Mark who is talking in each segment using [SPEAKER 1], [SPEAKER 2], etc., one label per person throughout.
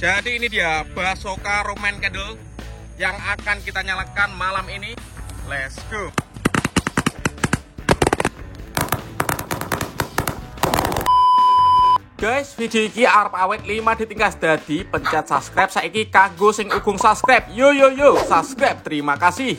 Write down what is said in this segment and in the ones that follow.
[SPEAKER 1] Jadi ini dia Basoka Roman Candle yang akan kita nyalakan malam ini. Let's go. Guys, video ini arep awet 5 ditingkas dadi pencet subscribe saiki kanggo sing ugung subscribe. Yo subscribe. Terima kasih.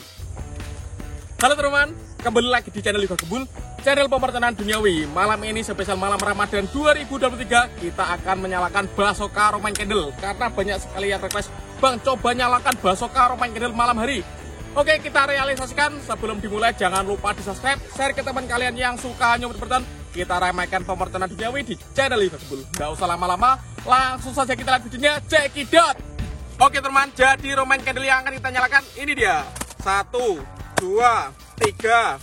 [SPEAKER 1] Halo teman-teman, kembali lagi di channel Liga Kebul, channel pemertanian duniawi. Malam ini spesial malam Ramadan 2023 kita akan menyalakan Basoka Roman Candle karena banyak sekali yang request, "Bang, coba nyalakan Basoka Roman Candle malam hari." Oke, kita realisasikan. Sebelum dimulai jangan lupa di subscribe, share ke teman kalian yang suka nyumut bertan. Kita ramaikan pemertanian duniawi di channel Liga Kebul. Gak usah lama-lama, langsung saja kita lihat videonya. Check it out. Oke teman, jadi Roman Candle yang akan kita nyalakan ini dia. 1, 2, 3,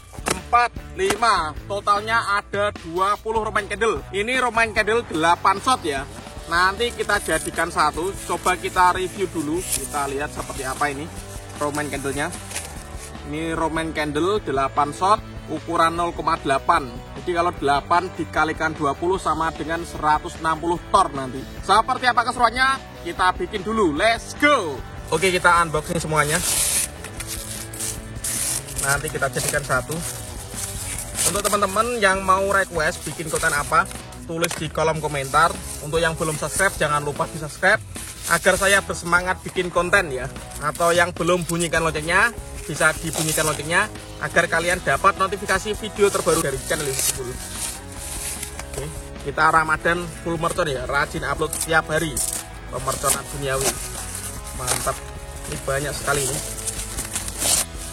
[SPEAKER 1] 4, 5. Totalnya ada 20 Roman Candle. Ini Roman Candle 8 shot ya. Nanti kita jadikan satu. Coba kita review dulu. Kita lihat seperti apa ini Roman Candle-nya. Ini Roman Candle 8 shot ukuran 0,8. Jadi kalau 8 dikalikan 20 sama dengan 160 tor nanti. Seperti apa keseruannya? Kita bikin dulu. Let's go. Oke, kita unboxing semuanya. Nanti kita jadikan satu. Untuk teman-teman yang mau request bikin konten apa, tulis di kolom komentar. Untuk yang belum subscribe, jangan lupa di subscribe agar saya bersemangat bikin konten ya. Atau yang belum bunyikan loncengnya, bisa dibunyikan loncengnya agar kalian dapat notifikasi video terbaru dari channel ini. Oke, kita Ramadan full mercon ya, rajin upload setiap hari pemerconan duniawi. Mantap, ini banyak sekali ini.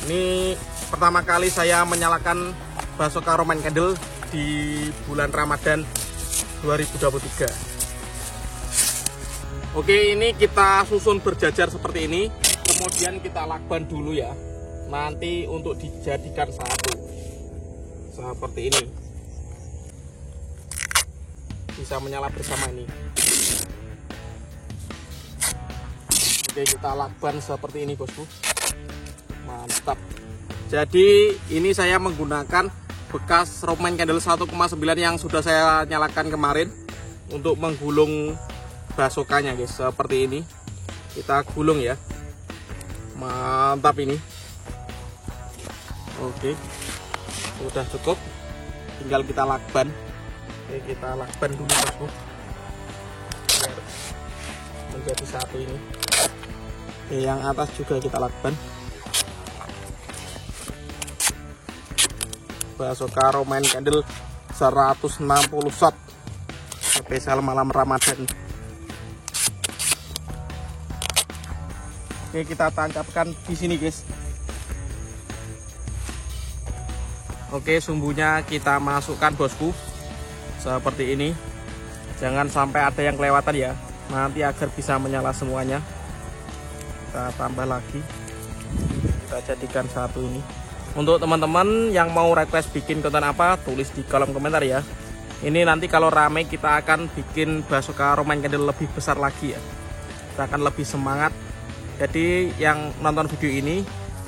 [SPEAKER 1] Ini pertama kali saya menyalakan Basoka Roman Candle di bulan Ramadan 2023. Oke, ini kita susun berjajar seperti ini. Kemudian kita lakban dulu ya. Nanti untuk dijadikan satu seperti ini, bisa menyala bersama ini. Oke, kita lakban seperti ini bosku. Mantap. Jadi ini saya menggunakan bekas Roman Candle 1,9 yang sudah saya nyalakan kemarin untuk menggulung basokanya guys. Seperti ini kita gulung ya. Mantap ini. Oke, udah cukup, tinggal kita lakban. Oke, kita lakban dulu bosku biar menjadi satu ini. Oke, yang atas juga kita lakban. Basoka Roman Candle 160 shot spesial malam Ramadan. Oke, kita tancapkan di sini guys. Oke, sumbunya kita masukkan bosku seperti ini. Jangan sampai ada yang kelewatan ya, nanti agar bisa menyala semuanya. Kita tambah lagi, kita jadikan satu ini. Untuk teman-teman yang mau request bikin konten apa, tulis di kolom komentar ya. Ini nanti kalau rame kita akan bikin Basoka Roman Candle lebih besar lagi ya. Kita akan lebih semangat. Jadi yang nonton video ini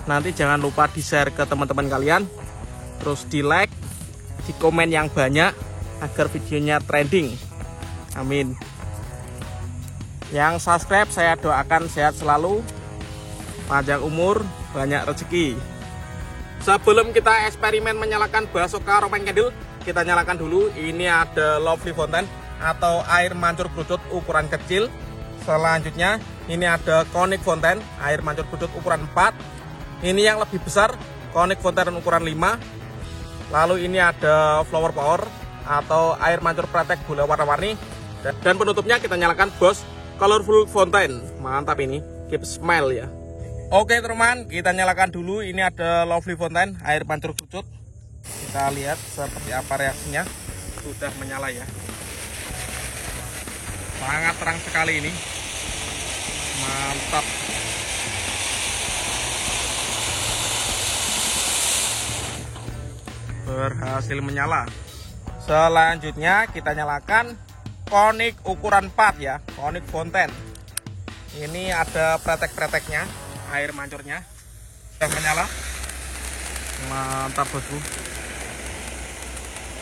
[SPEAKER 1] nanti jangan lupa di share ke teman-teman kalian, terus di like, di komen yang banyak agar videonya trending. Amin. Yang subscribe saya doakan sehat selalu, panjang umur, banyak rezeki. Sebelum kita eksperimen menyalakan Basoka Roman Candle, kita nyalakan dulu. Ini ada Lovely Fountain atau air mancur kerucut ukuran kecil. Selanjutnya ini ada Conic Fountain, air mancur kerucut ukuran 4. Ini yang lebih besar, Conic Fountain ukuran 5. Lalu ini ada Flower Power atau air mancur pretek bola warna-warni. Dan penutupnya kita nyalakan Boss Colorful Fountain. Mantap ini, keep smile ya. Oke teman, kita nyalakan dulu. Ini ada Lovely Fountain, air mancur kerucut. Kita lihat seperti apa reaksinya. Sudah menyala ya. Sangat terang sekali ini. Mantap. Berhasil menyala. Selanjutnya kita nyalakan Conic ukuran 4 ya, Conic Fountain. Ini ada pretek-preteknya, air mancurnya. Sudah menyala. Mantap bosku.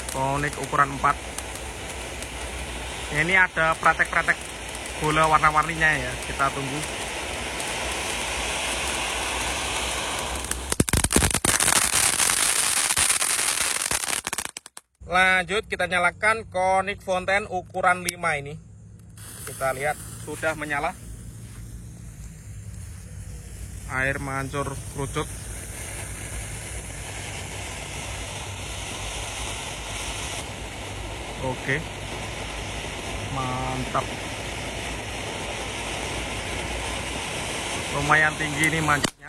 [SPEAKER 1] Conic ukuran 4. Ini ada pretek-pretek bola warna-warninya ya. Kita tunggu. Lanjut kita nyalakan konik fonten ukuran 5 ini. Kita lihat sudah menyala. Air mancur kerucut. Oke. Mantap. Lumayan tinggi ini mancurnya.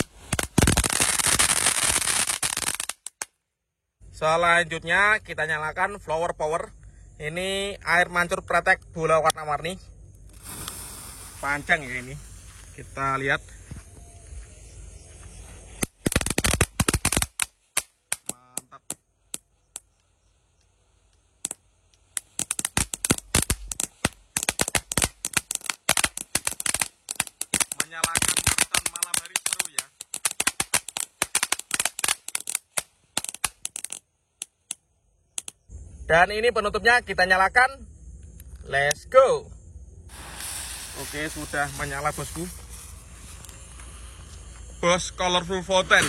[SPEAKER 1] Selanjutnya kita nyalakan flower power. Ini air mancur pretek bola warna-warni. Panjang ya ini. Kita lihat. Mantap. Menyalakan macan malam hari seru ya. Dan ini penutupnya kita nyalakan. Let's go. Oke, sudah menyala bosku. Bos colorful fountain.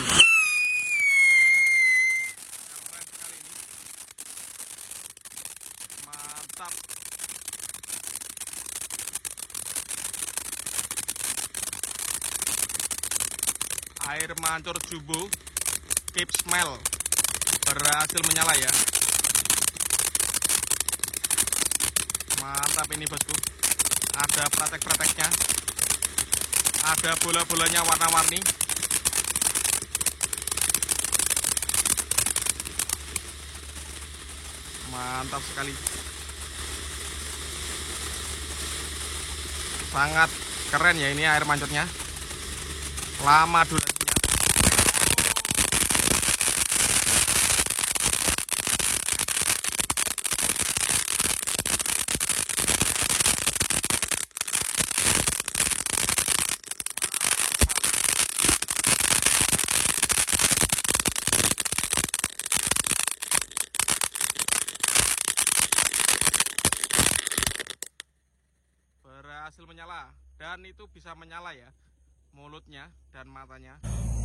[SPEAKER 1] Mantap. Air mancur jumbo keep smell berhasil menyala ya. Mantap ini bosku. Ada pretek-preteknya. Ada bola-bolanya warna-warni. Mantap sekali. Sangat keren ya ini air mancurnya. Lama durasinya. Berhasil menyala, dan itu bisa menyala ya mulutnya dan matanya.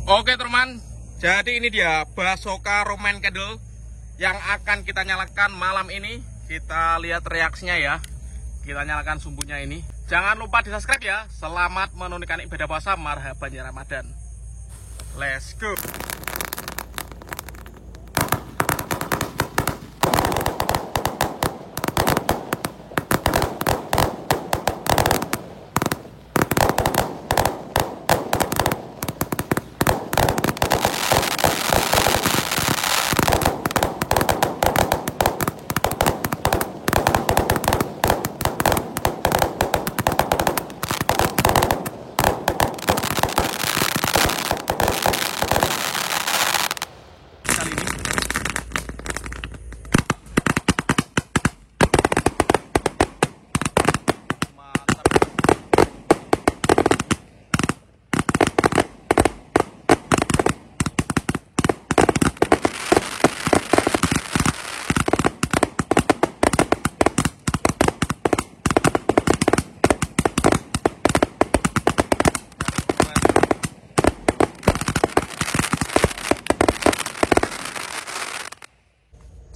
[SPEAKER 1] Oke teman, jadi ini dia Basoka Roman Candle yang akan kita nyalakan malam ini. Kita lihat reaksinya ya. Kita nyalakan sumbunya ini. Jangan lupa di subscribe ya. Selamat menunaikan ibadah puasa marhaban ya Ramadan. Let's go.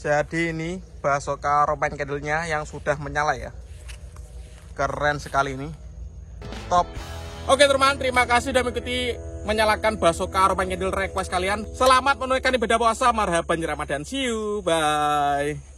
[SPEAKER 1] Jadi ini Basoka Roman Candle-nya yang sudah menyala ya. Keren sekali ini. Top. Oke teman, terima kasih sudah mengikuti menyalakan Basoka Roman Candle request kalian. Selamat menunaikan ibadah puasa marhaban Ramadan. See you. Bye.